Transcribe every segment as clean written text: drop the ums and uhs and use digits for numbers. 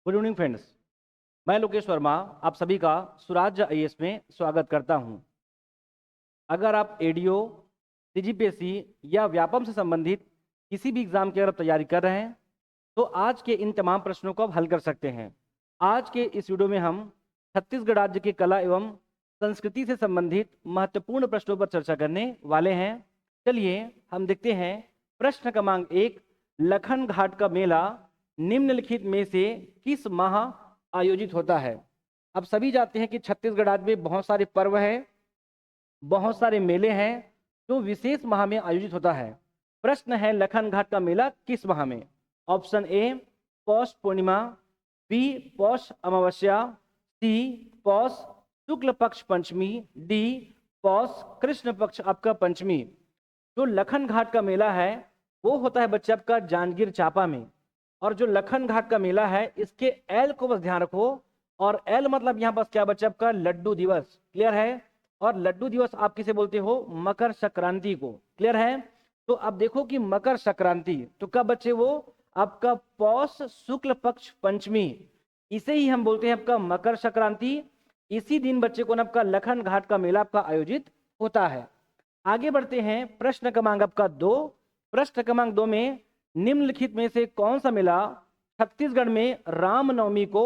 Good evening friends. मैं लोकेश वर्मा आप सभी का स्वराज आईएएस में स्वागत करता हूं। अगर आप एडीओ, सीजीपीएससी या व्यापम से संबंधित किसी भी एग्जाम की अगर आप तैयारी कर रहे हैं तो आज के इन तमाम प्रश्नों को आप हल कर सकते हैं। आज के इस वीडियो में हम छत्तीसगढ़ राज्य की कला एवं संस्कृति से संबंधित महत्वपूर्ण प्रश्नों पर चर्चा करने वाले हैं। चलिए हम देखते हैं प्रश्न क्रमांक 1। लखन घाट का मेला निम्नलिखित में से किस माह आयोजित होता है? अब सभी जानते हैं कि छत्तीसगढ़ राज्य में बहुत सारे पर्व हैं, बहुत सारे मेले हैं जो विशेष माह में आयोजित होता है। प्रश्न है लखन घाट का मेला किस माह में? Option A Paush Purnima, B पौष अमावस्या, सी पौष शुक्ल पक्ष पंचमी, डी पौष कृष्ण पक्ष आपका पंचमी। जो लखन घाट का मेला है वो होता है बच्चे आपका जांजगीर चांपा में। और जो लखन घाट का मेला है इसके एल को बस ध्यान रखो, और एल मतलब यहाँ बस क्या बच्चे आपका लड्डू दिवस। क्लियर है? और लड्डू दिवस आप किसे बोलते हो? मकर संक्रांति को। क्लियर है? तो अब देखो कि मकर संक्रांति तो कब बच्चे? वो आपका पौष शुक्ल पक्ष पंचमी, इसे ही हम बोलते हैं आपका मकर संक्रांति। इसी दिन बच्चे को आपका लखन घाट का मेला आपका आयोजित होता है। आगे बढ़ते हैं प्रश्न क्रमांक आपका 2। प्रश्न क्रमांक 2 में निम्नलिखित में से कौन सा मेला छत्तीसगढ़ में रामनवमी को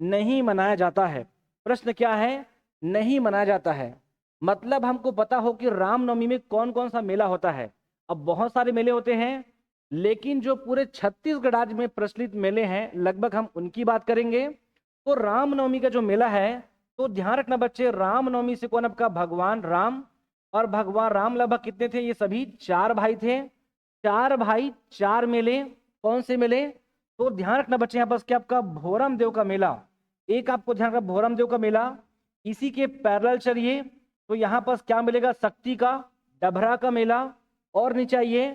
नहीं मनाया जाता है? प्रश्न क्या है? नहीं मनाया जाता है मतलब हमको पता हो कि रामनवमी में कौन कौन सा मेला होता है। अब बहुत सारे मेले होते हैं लेकिन जो पूरे छत्तीसगढ़ राज्य में प्रचलित मेले हैं लगभग हम उनकी बात करेंगे। तो रामनवमी का जो मेला है तो ध्यान रखना बच्चे, रामनवमी से कौन आपका भगवान राम, और भगवान राम लगभग कितने थे? ये सभी 4 भाई थे। 4 भाई 4 मेले। कौन से मेले? तो ध्यान रखना बच्चे यहाँ पर क्या आपका भोरम देव का मेला, एक आपको ध्यान रखना भोरम देव का मेला। इसी के पैरेलल चलिए तो यहाँ पर क्या मिलेगा? शक्ति का डभरा का मेला। और नीचे आइए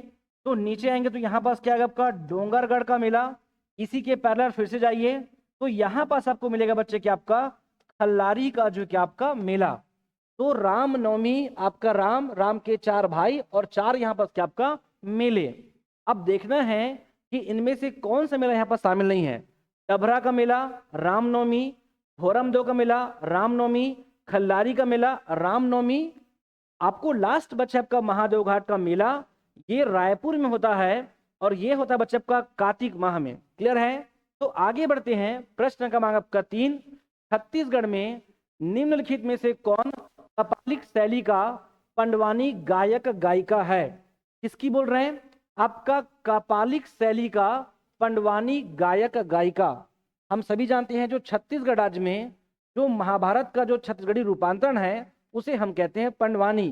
तो नीचे आएंगे तो यहाँ पास क्या है आपका डोंगरगढ़ का मेला। इसी के पैरेलल फिर से जाइए तो यहाँ पास आपको मिलेगा बच्चे क्या आपका खल्लारी का जो क्या आपका मेला। तो रामनवमी आपका राम, राम के 4 भाई और 4 यहाँ पर क्या आपका मेले। अब देखना है कि इनमें से कौन सा मेला यहाँ पर शामिल नहीं है। डभरा का मेला रामनवमी, भोरमदेव का मेला रामनवमी, खल्लारी का मेला रामनवमी। आपको लास्ट बच्चे आपका महादेव घाट का मेला ये रायपुर में होता है और ये होता है बच्चे आपका कार्तिक माह में। क्लियर है? तो आगे बढ़ते हैं प्रश्न क्रमांक आपका 3। छत्तीसगढ़ में निम्नलिखित में से कौन कपालिक शैली का पंडवानी गायक गायिका है? किसकी बोल रहे हैं? आपका कपालिक शैली का पंडवानी गायक गायिका। हम सभी जानते हैं जो छत्तीसगढ़ राज्य में जो महाभारत का जो छत्तीसगढ़ी रूपांतरण है उसे हम कहते हैं पंडवानी।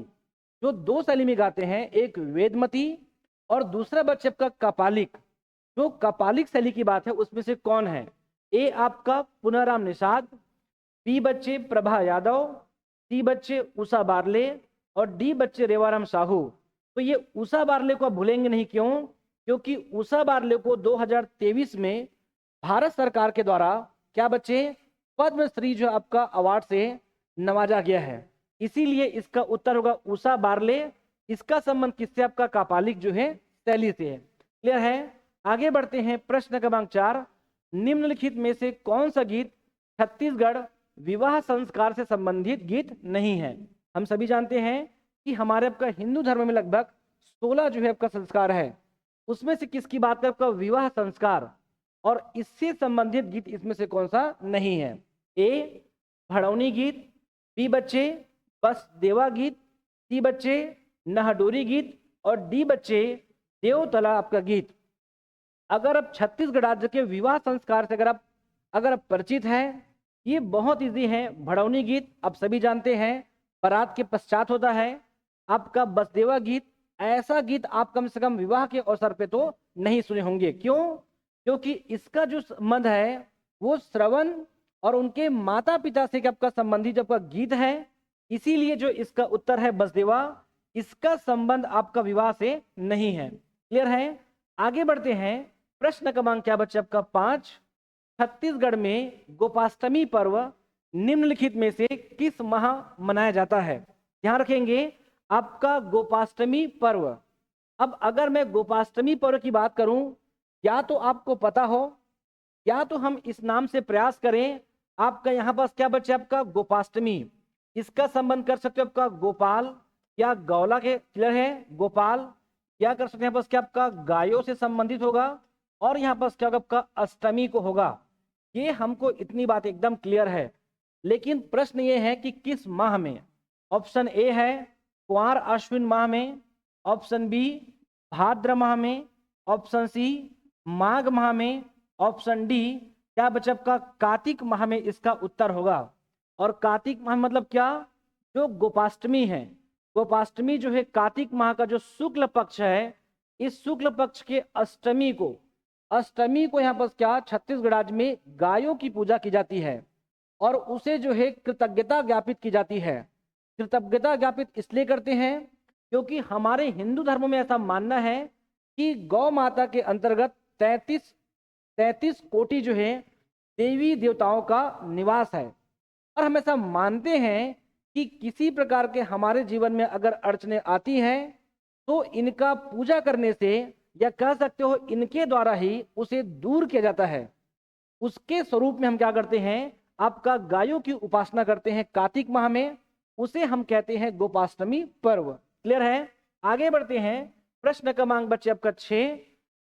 जो 2 शैली में गाते हैं, एक वेदमती और दूसरा बच्चे आपका कपालिक। जो कपालिक शैली की बात है उसमें से कौन है? ए आपका पुनाराम निषाद, बी बच्चे प्रभा यादव, सी बच्चे उषा बारले और डी बच्चे रेवाराम साहू। तो ये उषा बारले को आप भूलेंगे नहीं। क्यों? क्योंकि उषा बारले को 2023 में भारत सरकार के द्वारा क्या बच्चे पद्मश्री जो आपका अवार्ड से नवाजा गया है, इसीलिए इसका उत्तर होगा उषा बारले। इसका संबंध किससे? आपका कपालिक जो है शैली से है। क्लियर है? आगे बढ़ते हैं प्रश्न क्रमांक 4। निम्नलिखित में से कौन सा गीत छत्तीसगढ़ विवाह संस्कार से संबंधित गीत नहीं है? हम सभी जानते हैं कि हमारे आपका हिंदू धर्म में लगभग 16 जो है आपका संस्कार है, उसमें से किसकी बात है? आपका विवाह संस्कार, और इससे संबंधित गीत इसमें से कौन सा नहीं है? ए भड़ौनी गीत, बी बच्चे बस देवा गीत, सी बच्चे नहडोरी गीत और डी बच्चे देवतला आपका गीत। अगर आप छत्तीसगढ़ राज्य के विवाह संस्कार से अगर आप परिचित हैं, ये बहुत इजी है। भड़ौनी गीत आप सभी जानते हैं बारात के पश्चात होता है। आपका बसदेवा गीत, ऐसा गीत आप कम से कम विवाह के अवसर पे तो नहीं सुने होंगे। क्यों? क्योंकि इसका जो संबंध है वो श्रवण और उनके माता पिता से आपका संबंधित जो आपका गीत है, इसीलिए जो इसका उत्तर है बसदेवा, इसका संबंध आपका विवाह से नहीं है। क्लियर है? आगे बढ़ते हैं प्रश्न क्रमांक क्या बच्चे आपका 5। छत्तीसगढ़ में गोपाष्टमी पर्व निम्नलिखित में से किस माह मनाया जाता है? ध्यान रखेंगे आपका गोपाष्टमी पर्व। अब अगर मैं गोपाष्टमी पर्व की बात करूं, या तो आपको पता हो या तो हम इस नाम से प्रयास करें, आपका यहाँ पास क्या बचे, आपका गोपाष्टमी, इसका संबंध कर सकते हो आपका गोपाल या गौला के क्लियर है गोपाल, या कर सकते हैं यहाँ पास क्या आपका गायों से संबंधित होगा, और यहाँ पास क्या होगा आपका अष्टमी को होगा। ये हमको इतनी बात एकदम क्लियर है। लेकिन प्रश्न ये है कि किस माह में। ऑप्शन ए है कुंवार अश्विन माह में, ऑप्शन बी भाद्र माह में, ऑप्शन सी माघ माह में, ऑप्शन डी क्या बचा आपका कार्तिक माह में इसका उत्तर होगा। और कार्तिक माह मतलब क्या, जो गोपाष्टमी है, गोपाष्टमी जो है कार्तिक माह का जो शुक्ल पक्ष है, इस शुक्ल पक्ष के अष्टमी को यहाँ पर क्या छत्तीसगढ़ राज्य में गायों की पूजा की जाती है और उसे जो है कृतज्ञता ज्ञापित की जाती है। कृतज्ञता ज्ञापित इसलिए करते हैं क्योंकि हमारे हिंदू धर्म में ऐसा मानना है कि गौ माता के अंतर्गत 33 कोटि जो है देवी देवताओं का निवास है, और हम ऐसा मानते हैं कि किसी प्रकार के हमारे जीवन में अगर अड़चने आती हैं तो इनका पूजा करने से, या कह सकते हो इनके द्वारा ही उसे दूर किया जाता है। उसके स्वरूप में हम क्या करते हैं, आपका गायों की उपासना करते हैं कार्तिक माह में, उसे हम कहते हैं गोपाष्टमी पर्व। क्लियर है, आगे बढ़ते हैं। प्रश्न क्रमांक बच्चे आपका 6,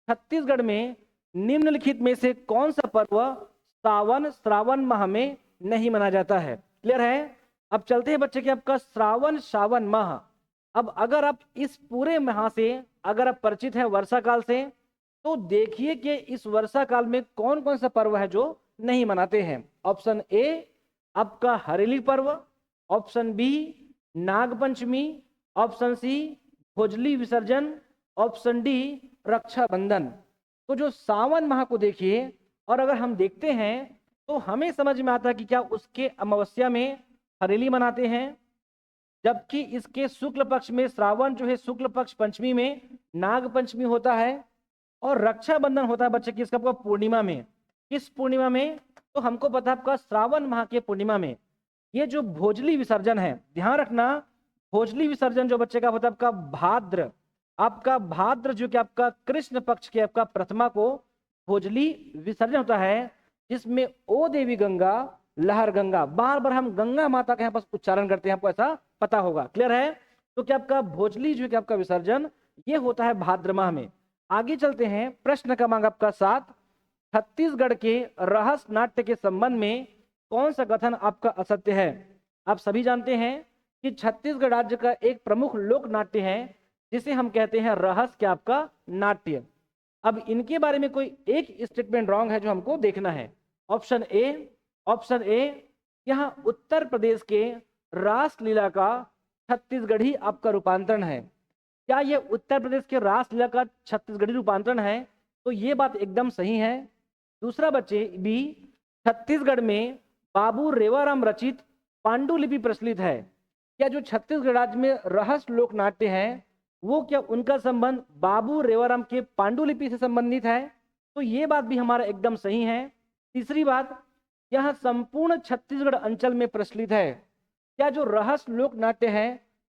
छत्तीसगढ़ में निम्नलिखित में से कौन सा पर्व श्रावण माह में नहीं मनाया जाता है। क्लियर है, अब चलते हैं बच्चे कि आपका श्रावण माह। अब अगर आप इस पूरे माह से अगर आप परिचित हैं वर्षा काल से, तो देखिए कि इस वर्षा काल में कौन कौन सा पर्व है जो नहीं मनाते हैं। ऑप्शन ए आपका हरेली पर्व, option B Nagpanchami, option C Bhojali विसर्जन, ऑप्शन डी रक्षाबंधन। तो जो सावन माह को देखिए, और अगर हम देखते हैं तो हमें समझ में आता है कि क्या उसके अमावस्या में हरेली मनाते हैं, जबकि इसके शुक्ल पक्ष में श्रावण जो है शुक्ल पक्ष पंचमी में नाग पंचमी होता है, और रक्षाबंधन होता है बच्चे किसका आपका पूर्णिमा में। किस पूर्णिमा में, तो हमको पता है आपका श्रावण माह के पूर्णिमा में। ये जो भोजली विसर्जन है, ध्यान रखना, भोजली विसर्जन जो बच्चे का होता है आपका भाद्र जो कि आपका कृष्ण पक्ष के आपका प्रथमा को भोजली विसर्जन होता है, जिसमें ओ देवी गंगा लहर गंगा, बार बार हम गंगा माता का यहाँ पर उच्चारण करते हैं, आपको ऐसा पता होगा। क्लियर है, तो क्या आपका भोजली जो कि आपका विसर्जन ये होता है भाद्र माह में। आगे चलते हैं, प्रश्न क्रमांक आपका 7, छत्तीसगढ़ के रहस्य नाट्य के संबंध में कौन सा कथन आपका असत्य है। आप सभी जानते हैं कि छत्तीसगढ़ राज्य का एक प्रमुख लोक नाट्य है जिसे हम कहते हैं रहस्य क्या आपका नाट्य। अब इनके बारे में कोई एक स्टेटमेंट रॉन्ग है जो हमको देखना है। ऑप्शन ए यहाँ उत्तर प्रदेश के रासलीला का छत्तीसगढ़ी आपका रूपांतरण है। क्या ये उत्तर प्रदेश के रासलीला का छत्तीसगढ़ी रूपांतरण है, तो ये बात एकदम सही है। दूसरा बच्चे बी, छत्तीसगढ़ में बाबू रेवाराम रचित पांडुलिपि प्रचलित है। क्या जो छत्तीसगढ़ राज्य में रहस्य लोक नाट्य है वो क्या उनका संबंध बाबू रेवाराम के पांडुलिपि से संबंधित है, तो ये बात भी हमारा एकदम सही है। तीसरी बात, यह संपूर्ण छत्तीसगढ़ अंचल में प्रचलित है। क्या जो रहस्य लोक नाट्य है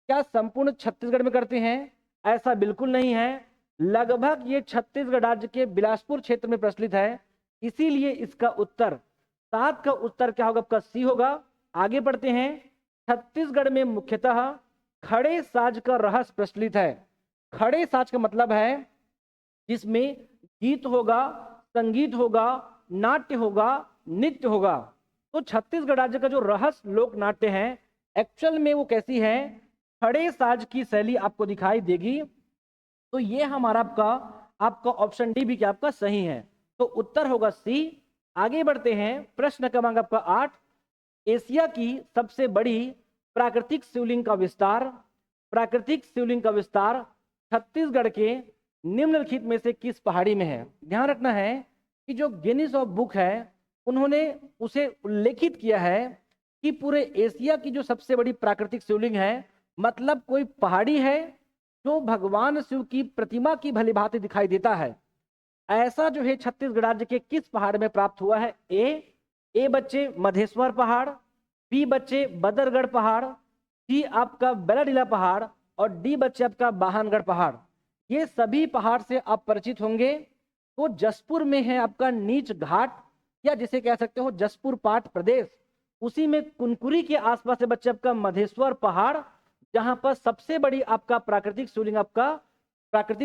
क्या संपूर्ण छत्तीसगढ़ में करते हैं, ऐसा बिल्कुल नहीं है। लगभग ये छत्तीसगढ़ राज्य के बिलासपुर क्षेत्र में प्रचलित है, इसीलिए इसका उत्तर 7 का उत्तर क्या होगा आपका सी होगा। आगे बढ़ते हैं, छत्तीसगढ़ में मुख्यतः खड़े साज का रहस्य प्रचलित है। खड़े साज का मतलब है जिसमें गीत होगा, संगीत होगा, नाट्य होगा, नृत्य होगा। तो छत्तीसगढ़ राज्य का जो रहस्य लोक नाट्य है एक्चुअल में वो कैसी है, खड़े साज की शैली आपको दिखाई देगी। तो ये हमारा आपका ऑप्शन डी भी क्या आपका सही है, तो उत्तर होगा सी। आगे बढ़ते हैं, प्रश्न क्रमांक आपका 8, एशिया की सबसे बड़ी प्राकृतिक शिवलिंग का विस्तार छत्तीसगढ़ के निम्नलिखित में से किस पहाड़ी में है। ध्यान रखना है कि जो गिनीज ऑफ बुक है उन्होंने उसे उल्लेखित किया है कि पूरे एशिया की जो सबसे बड़ी प्राकृतिक शिवलिंग है, मतलब कोई पहाड़ी है जो भगवान शिव की प्रतिमा की भलीभांति दिखाई देता है। ऐसा जो है छत्तीसगढ़ राज्य के किस पहाड़ में प्राप्त हुआ है। ए बच्चे मधेश्वर पहाड़, बी बच्चे बदरगढ़ पहाड़, सी आपका बेलाडीला पहाड़, और डी बच्चे आपका बाहनगढ़ पहाड़। ये सभी पहाड़ से आप परिचित होंगे। तो जसपुर में है आपका नीच घाट, या जिसे कह सकते हो जसपुर पाट प्रदेश, उसी में कुनकुरी के आसपास से बच्चे आपका मधेश्वर पहाड़, जहां पर सबसे बड़ी आपका प्राकृतिक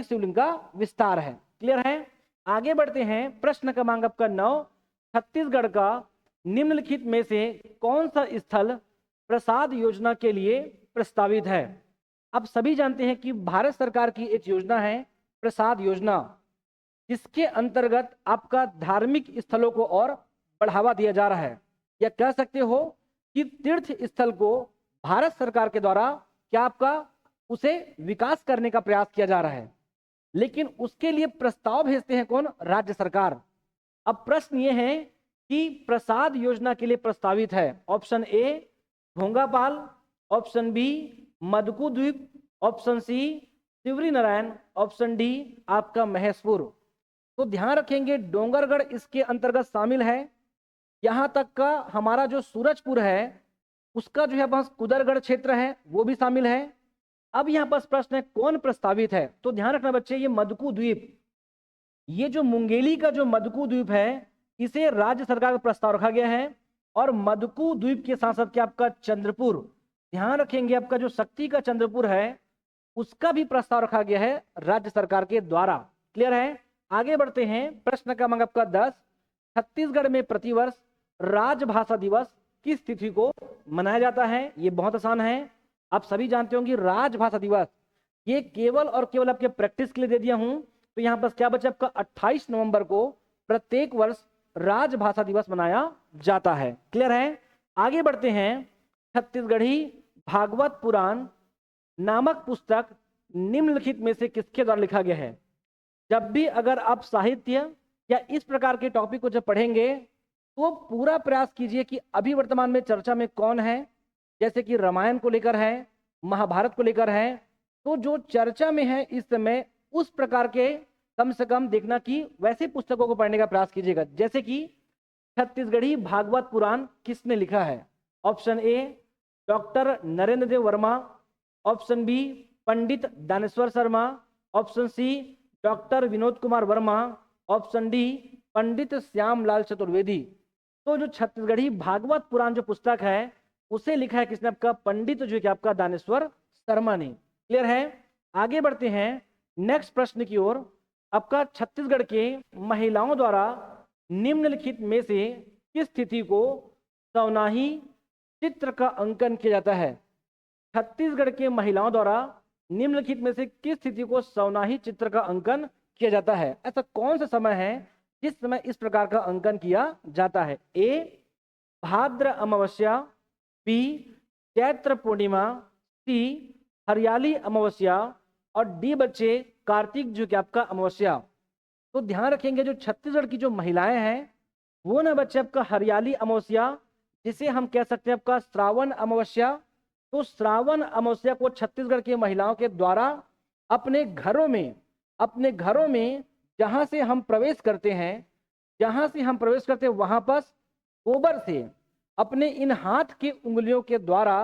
शिवलिंग का विस्तार है। क्लियर है? आगे बढ़ते हैं। प्रश्न क्रमांक आपका 9, छत्तीसगढ़ का निम्नलिखित में से कौन सा स्थल प्रसाद योजना के लिए प्रस्तावित है? आप सभी जानते हैं कि भारत सरकार की एक योजना है प्रसाद योजना, जिसके अंतर्गत आपका धार्मिक स्थलों को और बढ़ावा दिया जा रहा है, या कह सकते हो कि तीर्थ स्थल को भारत सरकार के द्वारा क्या आपका उसे विकास करने का प्रयास किया जा रहा है, लेकिन उसके लिए प्रस्ताव भेजते हैं कौन? राज्य सरकार। अब प्रश्न ये है कि प्रसाद योजना के लिए प्रस्तावित है option A Bhongapal, option B Madku द्वीप, option C Shivri Narayan, option D आपका महेशपुर। तो ध्यान रखेंगे डोंगरगढ़ इसके अंतर्गत शामिल है, यहां तक का हमारा जो सूरजपुर है उसका जो है बस कुदरगढ़ क्षेत्र है वो भी शामिल है। अब यहाँ पर प्रश्न है कौन प्रस्तावित है? तो ध्यान रखना बच्चे, ये मदकू द्वीप, ये जो मुंगेली का जो मदकू द्वीप है इसे राज्य सरकार का प्रस्ताव रखा गया है, और मदकू द्वीप के साथ साथ क्या आपका चंद्रपुर, ध्यान रखेंगे आपका जो शक्ति का चंद्रपुर है उसका भी प्रस्ताव रखा गया है राज्य सरकार के द्वारा। क्लियर है? आगे बढ़ते हैं। प्रश्न क्रमांक आपका 10, छत्तीसगढ़ में प्रतिवर्ष राजभाषा दिवस किस तिथि को मनाया जाता है? ये बहुत आसान है, आप सभी जानते होंगे राजभाषा दिवस, ये केवल और केवल आपके प्रैक्टिस के लिए दे दिया हूं। तो यहाँ पर क्या बच्चा आपका 28 नवंबर को प्रत्येक वर्ष राजभाषा दिवस मनाया जाता है। क्लियर है? आगे बढ़ते हैं। छत्तीसगढ़ी भागवत पुराण नामक पुस्तक निम्नलिखित में से किसके द्वारा लिखा गया है? जब भी अगर आप साहित्य या इस प्रकार के टॉपिक को जब पढ़ेंगे तो पूरा प्रयास कीजिए कि अभी वर्तमान में चर्चा में कौन है, जैसे कि रामायण को लेकर है, महाभारत को लेकर है, तो जो चर्चा में है इस समय उस प्रकार के कम से कम देखना कि वैसे पुस्तकों को पढ़ने का प्रयास कीजिएगा। जैसे कि छत्तीसगढ़ी भागवत पुराण किसने लिखा है? Option A doctor Narendra Dev Verma, option B Pandit Daneshwar Sharma, option C doctor Vinod Kumar Verma, option D Pandit Shyamlal Chaturvedi. तो जो छत्तीसगढ़ी भागवत पुराण जो पुस्तक है उसे लिखा है किसने? आपका पंडित जो कि आपका दानेश्वर शर्मा ने। क्लियर है? आगे बढ़ते हैं नेक्स्ट प्रश्न की ओर। आपका छत्तीसगढ़ के महिलाओं द्वारा निम्नलिखित में से किस तिथि को सवनाही चित्र का अंकन किया जाता है? छत्तीसगढ़ के महिलाओं द्वारा निम्नलिखित में से किस तिथि को सवनाही चित्र का अंकन किया जाता है? ऐसा कौन सा समय है जिस समय इस प्रकार का अंकन किया जाता है? ए भाद्र अमावस्या, बी चैत्र पूर्णिमा, सी हरियाली अमावस्या, और डी बच्चे कार्तिक जो कि आपका अमावस्या। तो ध्यान रखेंगे जो छत्तीसगढ़ की जो महिलाएं हैं वो ना बच्चे आपका हरियाली अमावस्या, जिसे हम कह सकते हैं आपका श्रावण अमावस्या, तो श्रावण अमावस्या को छत्तीसगढ़ की महिलाओं के द्वारा अपने घरों में जहां से हम प्रवेश करते हैं वहां पर गोबर से अपने इन हाथ के उंगलियों के द्वारा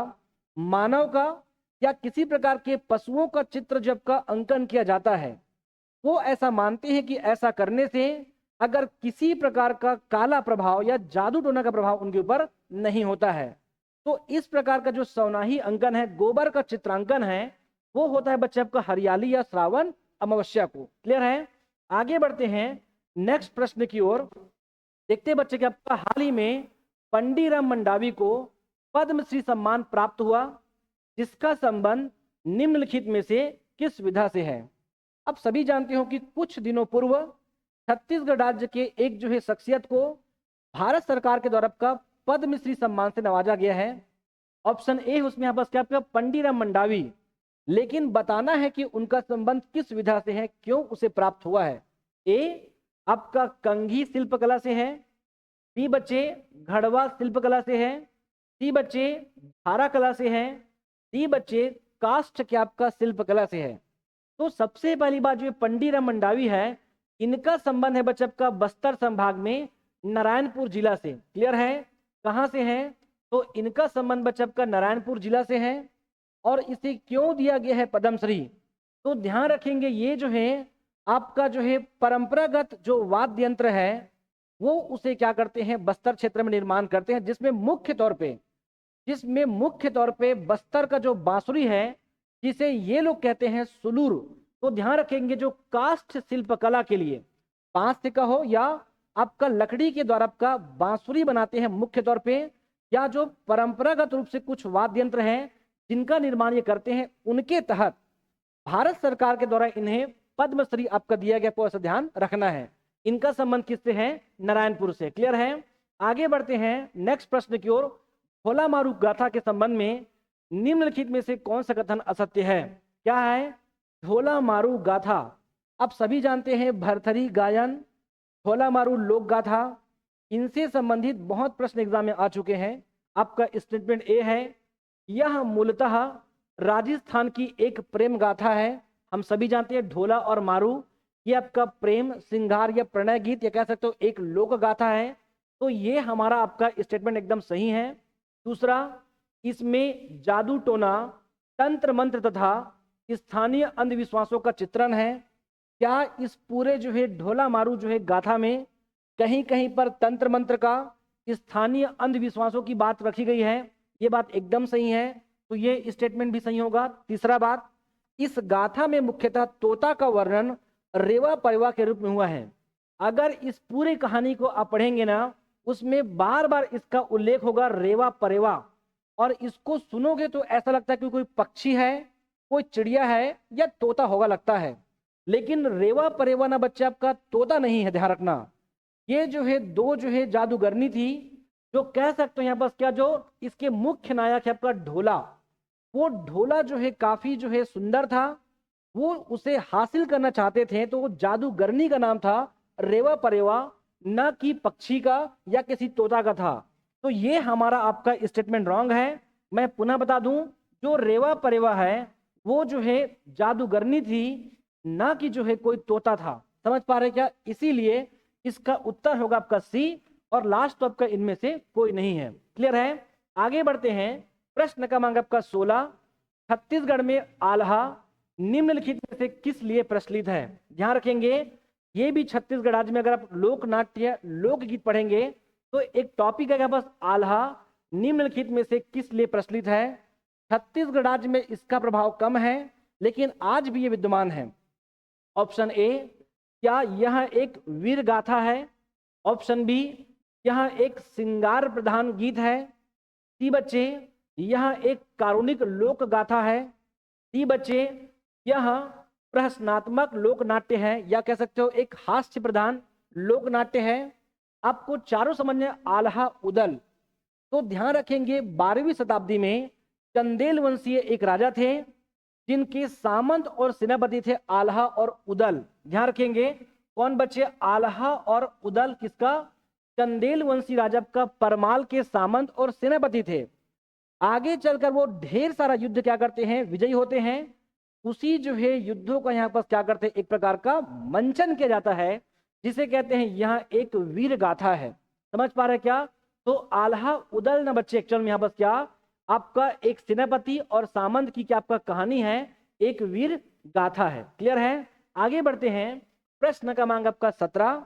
मानव का या किसी प्रकार के पशुओं का चित्र जब का अंकन किया जाता है, वो ऐसा मानते हैं कि ऐसा करने से अगर किसी प्रकार का काला प्रभाव या जादू टोना का प्रभाव उनके ऊपर नहीं होता है। तो इस प्रकार का जो सवनाही अंकन है, गोबर का चित्रांकन है, वो होता है बच्चे आपका हरियाली या श्रावण अमावस्या को। क्लियर है? आगे बढ़ते हैं नेक्स्ट प्रश्न की ओर। देखते हैं बच्चे कि आपका हाल ही में पंडीराम मंडावी को पद्मश्री सम्मान प्राप्त हुआ, जिसका संबंध निम्नलिखित में से किस विधा से है? अब सभी जानते हो कि कुछ दिनों पूर्व छत्तीसगढ़ राज्य के एक जो है शख्सियत को भारत सरकार के द्वारा का पद्मश्री सम्मान से नवाजा गया है। ऑप्शन ए उसमें यहाँ पर क्या आपका पंडीराम मंडावी, लेकिन बताना है कि उनका संबंध किस विधा से है, क्यों उसे प्राप्त हुआ है। ए आपका कंघी शिल्पकला से है, बी बच्चे घड़वा शिल्पकला से है, सी बच्चे धारा कला से है, डी बच्चे काष्ठ के आपका शिल्पकला से है। तो सबसे पहली बात जो पंडीराम मंडावी है, इनका संबंध है बच्चे आपका बस्तर संभाग में नारायणपुर जिला से। क्लियर है? कहां से है? तो इनका संबंध बच्चे आपका नारायणपुर जिला से है। और इसे क्यों दिया गया है पद्मश्री? तो ध्यान रखेंगे ये जो है आपका जो है परंपरागत जो वाद्य यंत्र है वो उसे क्या करते हैं, बस्तर क्षेत्र में निर्माण करते हैं, जिसमें मुख्य तौर पे बस्तर का जो बांसुरी है, जिसे ये लोग कहते हैं सुलूर। तो ध्यान रखेंगे, जो काष्ठ शिल्पकला के लिए बांस से का हो या आपका लकड़ी के द्वारा आपका बांसुरी बनाते हैं मुख्य तौर पे, या जो परंपरागत रूप से कुछ वाद्य यंत्र हैं जिनका निर्माण ये करते हैं, उनके तहत भारत सरकार के द्वारा इन्हें पद्मश्री आपका दिया गया, को ऐसा ध्यान रखना है। इनका संबंध किससे है, नारायणपुर से। क्लियर है। आगे बढ़ते हैं नेक्स्ट प्रश्न की ओर। ढोला मारू गाथा के संबंध में निम्नलिखित में से कौन सा कथन असत्य है। क्या है, ढोला मारू गाथा आप सभी जानते हैं, भरथरी गायन, ढोला मारू लोक गाथा, इनसे संबंधित बहुत प्रश्न एग्जाम में आ चुके हैं। आपका स्टेटमेंट ए है, यह मूलतः राजस्थान की एक प्रेम गाथा है। हम सभी जानते हैं ढोला और मारू ये आपका प्रेम श्रृंगार या प्रणय गीत, या कह सकते हो एक लोक गाथा है। तो ये हमारा आपका स्टेटमेंट एकदम सही है। दूसरा, इसमें जादू टोना, तंत्र मंत्र तथा स्थानीय अंधविश्वासों का चित्रण है। क्या इस पूरे जो है ढोला मारू जो है गाथा में कहीं कहीं पर तंत्र मंत्र का, स्थानीय अंधविश्वासों की बात रखी गई है? ये बात एकदम सही है, तो ये स्टेटमेंट भी सही होगा। तीसरा बात, इस गाथा में मुख्यतः तोता का वर्णन रेवा परेवा के रूप में हुआ है। अगर इस पूरी कहानी को आप पढ़ेंगे ना, उसमें बार बार इसका उल्लेख होगा रेवा परेवा, और इसको सुनोगे तो ऐसा लगता है कि कोई पक्षी है, कोई चिड़िया है, या तोता होगा लगता है। लेकिन रेवा परेवा ना बच्चे आपका तोता नहीं है, ध्यान रखना। ये जो है दो जो है जादूगरनी थी, जो कह सकते हो यहाँ पर क्या, जो इसके मुख्य नायक है आपका ढोला, वो ढोला जो है काफी जो है सुंदर था, वो उसे हासिल करना चाहते थे, तो वो जादूगरनी का नाम था रेवा परेवा, न कि पक्षी का या किसी तोता का था। तो ये हमारा आपका स्टेटमेंट रॉन्ग है। मैं पुनः बता दूं, जो रेवा परेवा है वो जो है जादूगरनी थी, ना कि जो है कोई तोता था। समझ पा रहे क्या? इसीलिए इसका उत्तर होगा आपका सी, और लास्ट तो आपका इनमें से कोई नहीं है। क्लियर है। आगे बढ़ते हैं। प्रश्न क्रमांक आपका 16, छत्तीसगढ़ में आल्हा निम्नलिखित में से किस लिए प्रचलित है? ध्यान रखेंगे, ये भी छत्तीसगढ़ राज्य में अगर आप लोक नाट्य लोकगीत पढ़ेंगे तो एक टॉपिक है बस, आल्हा निम्नलिखित में से किस लिए प्रचलित है। छत्तीसगढ़ राज्य में इसका प्रभाव कम है, लेकिन आज भी ये विद्यमान है। ऑप्शन ए, क्या यह एक वीर गाथा है? ऑप्शन बी, यह एक श्रृंगार प्रधान गीत है? सी बच्चे, यह एक कारुणिक लोक गाथा है? डी बच्चे, यह प्रहसनात्मक लोक नाट्य है, या कह सकते हो एक हास्य प्रधान लोक नाट्य है? आपको चारों समझने आल्हा उदल। तो ध्यान रखेंगे 12वीं शताब्दी में चंदेल वंशीय एक राजा थे, जिनके सामंत और सेनापति थे आल्हा और उदल। ध्यान रखेंगे कौन बच्चे, आल्हा और उदल किसका? चंदेल वंशी राजा का परमाल के सामंत और सेनापति थे। आगे चलकर वो ढेर सारा युद्ध क्या करते हैं, विजयी होते हैं। उसी जो है युद्धों का यहाँ पर क्या करते हैं, एक प्रकार का मंचन किया जाता है, जिसे कहते हैं यहाँ एक वीर गाथा है। समझ पा रहे क्या? तो आल्हा उदल न बच्चे एक्चुअल में यहाँ पर क्या, आपका एक सेनापति और सामंत की क्या आपका कहानी है, एक वीर गाथा है। क्लियर है। आगे बढ़ते हैं। प्रश्न क्रमांक आपका 17,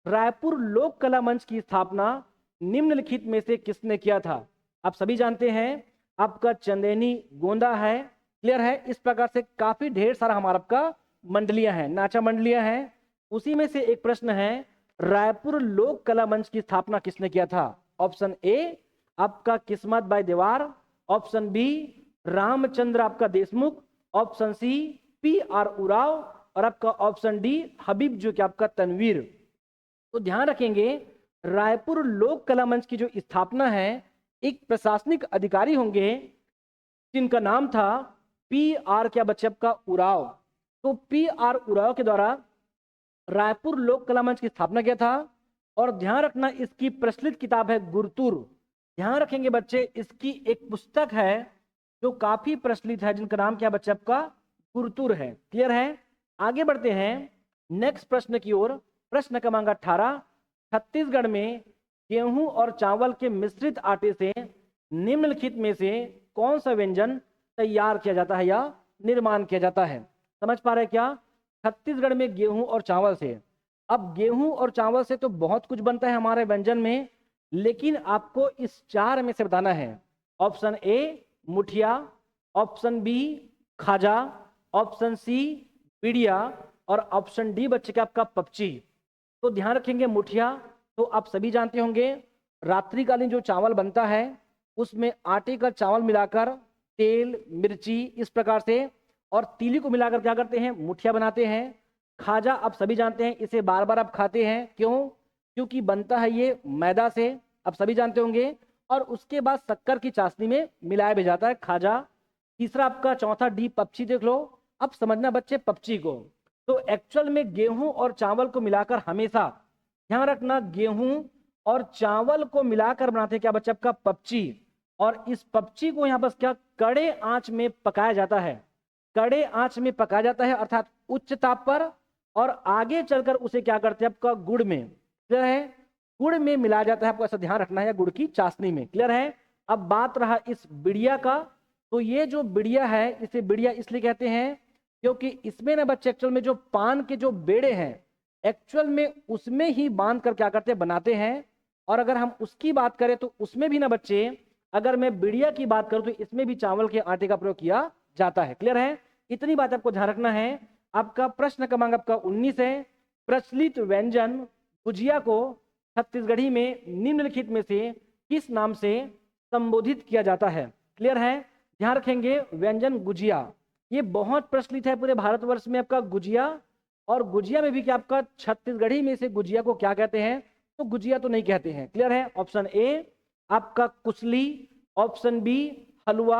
रायपुर लोक कला मंच की स्थापना निम्नलिखित में से किसने किया था? आप सभी जानते हैं आपका चंदेनी गोंदा है। क्लियर है। इस प्रकार से काफी ढेर सारा हमारा आपका मंडलियां हैं, नाचा मंडलियां हैं। उसी में से एक प्रश्न है, रायपुर लोक कला मंच की स्थापना किसने किया था? ऑप्शन ए आपका किस्मत बाई देवार, ऑप्शन बी रामचंद्र आपका Deshmukh, option C P R Uraon, और आपका ऑप्शन डी हबीब जो कि आपका तनवीर। तो ध्यान रखेंगे, रायपुर लोक कला मंच की जो स्थापना है, एक प्रशासनिक अधिकारी होंगे जिनका नाम था पी आर क्या बच्चे आपका उराव। तो पी आर उराव के द्वारा रायपुर लोक कला मंच की स्थापना किया था। और ध्यान रखना, इसकी प्रचलित किताब है गुरतुर। ध्यान रखेंगे बच्चे, इसकी एक पुस्तक है जो काफी प्रचलित है, जिनका नाम क्या बच्चे आपका गुरतुर है। क्लियर है। आगे बढ़ते हैं नेक्स्ट प्रश्न की ओर। प्रश्न क्रमांक 18, छत्तीसगढ़ में गेहूं और चावल के मिश्रित आटे से निम्नलिखित में से कौन सा व्यंजन तैयार किया जाता है या निर्माण किया जाता है? समझ पा रहे क्या? छत्तीसगढ़ में गेहूं और चावल से अब गेहूं और चावल से तो बहुत कुछ बनता है हमारे व्यंजन में, लेकिन आपको इस चार में से बताना है। ऑप्शन ए मुठिया, ऑप्शन बी खाजा, ऑप्शन सी बिड़िया और ऑप्शन डी बच्चे का आपका पपची। तो ध्यान रखेंगे मुठिया तो आप सभी जानते होंगे, रात्रिकालीन जो चावल बनता है उसमें आटे का चावल मिलाकर तेल मिर्ची इस प्रकार से और तीली को मिलाकर क्या करते हैं, मुठिया बनाते हैं। खाजा आप सभी जानते हैं, इसे बार बार आप खाते हैं, क्यों? क्योंकि बनता है ये मैदा से, आप सभी जानते होंगे, और उसके बाद शक्कर की चाशनी में मिलाया भी जाता है खाजा। तीसरा आपका चौथा डी पपची देख लो। अब समझना बच्चे पपची को, तो एक्चुअल में गेहूं और चावल को मिलाकर हमेशा ध्यान रखना, गेहूं और चावल को मिलाकर बनाते हैं क्या बच्चे आपका पपची। और इस पपची को यहाँ पर क्या कड़े आंच में पकाया जाता है, कड़े आंच में पकाया जाता है अर्थात उच्च ताप पर, और आगे चलकर उसे क्या करते हैं आपका गुड़ में, क्लियर है, गुड़ में मिलाया जाता है, आपको ऐसा ध्यान रखना है, गुड़ की चाशनी में, क्लियर है। अब बात रहा इस बिड़िया का, तो ये जो बिड़िया है इसे बिड़िया इसलिए कहते हैं क्योंकि इसमें ना बच्चे एक्चुअल में जो पान के जो बेड़े हैं एक्चुअल में उसमें ही बांध कर क्या करते हैं, बनाते हैं। और अगर हम उसकी बात करें तो उसमें भी ना बच्चे, अगर मैं बिड़िया की बात करूं तो इसमें भी चावल के आटे का प्रयोग किया जाता है, क्लियर है। इतनी बात आपको ध्यान रखना है। आपका प्रश्न क्रमांक आपका 19 है, प्रचलित व्यंजन गुजिया को छत्तीसगढ़ी में निम्नलिखित में से किस नाम से संबोधित किया जाता है, क्लियर है। ध्यान रखेंगे व्यंजन गुजिया ये बहुत प्रचलित है पूरे भारतवर्ष में आपका गुजिया, और गुजिया में भी क्या आपका छत्तीसगढ़ी में से गुजिया को क्या कहते हैं, तो गुजिया तो नहीं कहते हैं, क्लियर है। ऑप्शन ए आपका कुचली, ऑप्शन बी हलवा,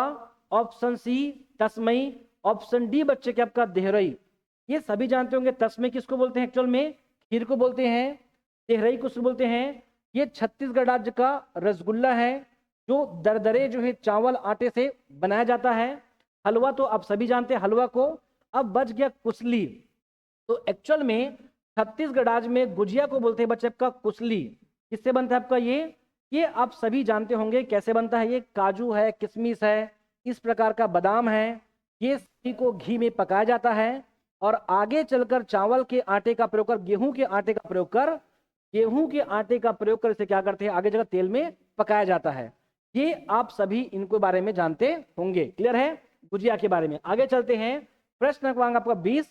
ऑप्शन सी तस्मई, ऑप्शन डी बच्चे के आपका देहरई। ये सभी जानते होंगे तस्मई किसको बोलते हैं, एक्चुअल में खीर को बोलते हैं, देहरई को बोलते हैं। ये छत्तीसगढ़ राज्य का रसगुल्ला है जो दरदरे जो है चावल आटे से बनाया जाता है। हलवा तो आप सभी जानते हैं हलवा को। अब बच गया कुचली, तो एक्चुअल में छत्तीसगढ़ राज्य में गुजिया को बोलते हैं बच्चे आपका कुचली। किससे बनता है आपका ये आप सभी जानते होंगे कैसे बनता है। ये काजू है, किशमिश है, इस प्रकार का बादाम है, ये सभी को घी में पकाया जाता है और आगे चलकर चावल के आटे का प्रयोग कर, गेहूं के आटे का प्रयोग कर, गेहूं के आटे का प्रयोग कर इसे क्या करते हैं, आगे जगह तेल में पकाया जाता है। ये आप सभी इनको बारे में जानते होंगे, क्लियर है गुजिया के बारे में। आगे चलते हैं, प्रश्न क्रमांक आपका 20,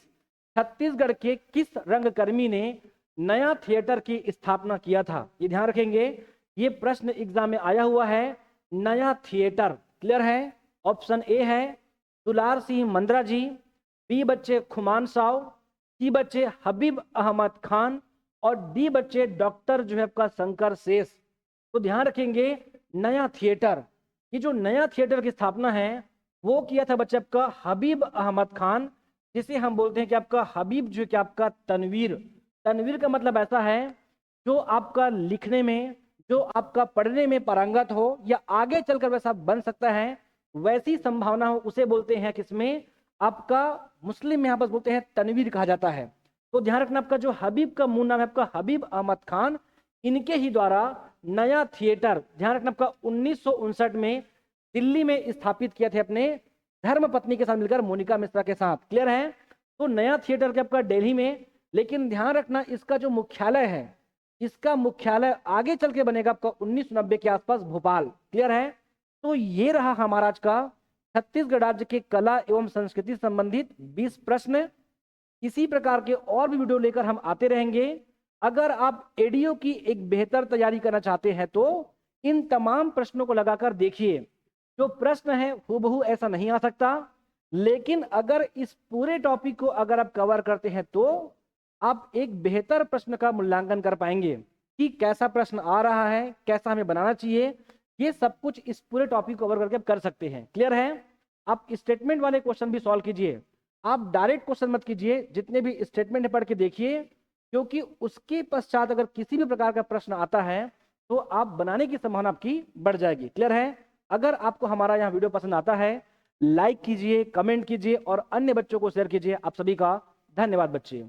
छत्तीसगढ़ के किस रंगकर्मी ने नया थिएटर की स्थापना किया था। ये ध्यान रखेंगे, ये प्रश्न एग्जाम में आया हुआ है, नया थिएटर, क्लियर है। ऑप्शन ए है दुलार सिंह मंद्रा जी, बी बच्चे खुमान साव, सी बच्चे हबीब अहमद खान और डी बच्चे डॉक्टर जो है आपका शंकर शेष। तो ध्यान रखेंगे नया थिएटर, ये जो नया थिएटर की स्थापना है वो किया था बच्चे आपका हबीब अहमद खान, जिसे हम बोलते हैं कि आपका हबीब जो कि आपका तनवीर। तनवीर का मतलब ऐसा है जो आपका लिखने में, जो आपका पढ़ने में पारंगत हो या आगे चलकर वैसा बन सकता है, वैसी संभावना हो, उसे बोलते हैं किसमें, आपका मुस्लिम में यहाँ पर बोलते हैं तनवीर कहा जाता है। तो ध्यान रखना आपका जो हबीब का मूल नाम है आपका हबीब अहमद खान, इनके ही द्वारा नया थिएटर, ध्यान रखना आपका 1959 में दिल्ली में स्थापित किया थे अपने धर्म पत्नी के साथ मिलकर, मोनिका मिश्रा के साथ, क्लियर है। तो नया थिएटर के आपका दिल्ली में, लेकिन ध्यान रखना इसका जो मुख्यालय है, इसका मुख्यालय आगे चल के बनेगा आपका 1990 के आसपास भोपाल, क्लियर है। तो ये रहा हमारा आज का छत्तीसगढ़ राज्य के कला एवं संस्कृति संबंधित 20 प्रश्न। इसी प्रकार के और भी वीडियो लेकर हम आते रहेंगे। अगर आप एडीओ की एक बेहतर तैयारी करना चाहते हैं तो इन तमाम प्रश्नों को लगाकर देखिए, जो प्रश्न है हूबहू ऐसा नहीं आ सकता, लेकिन अगर इस पूरे टॉपिक को अगर आप कवर करते हैं तो आप एक बेहतर प्रश्न का मूल्यांकन कर पाएंगे कि कैसा प्रश्न आ रहा है, कैसा हमें बनाना चाहिए। ये सब कुछ इस पूरे टॉपिक को कवर करके आप कर सकते हैं, क्लियर है। आप स्टेटमेंट वाले क्वेश्चन भी सॉल्व कीजिए, आप डायरेक्ट क्वेश्चन मत कीजिए, जितने भी स्टेटमेंट है पढ़ के देखिए, क्योंकि उसके पश्चात अगर किसी भी प्रकार का प्रश्न आता है तो आप बनाने की संभावना आपकी बढ़ जाएगी, क्लियर है। अगर आपको हमारा यहाँ वीडियो पसंद आता है, लाइक कीजिए, कमेंट कीजिए और अन्य बच्चों को शेयर कीजिए। आप सभी का धन्यवाद बच्चे।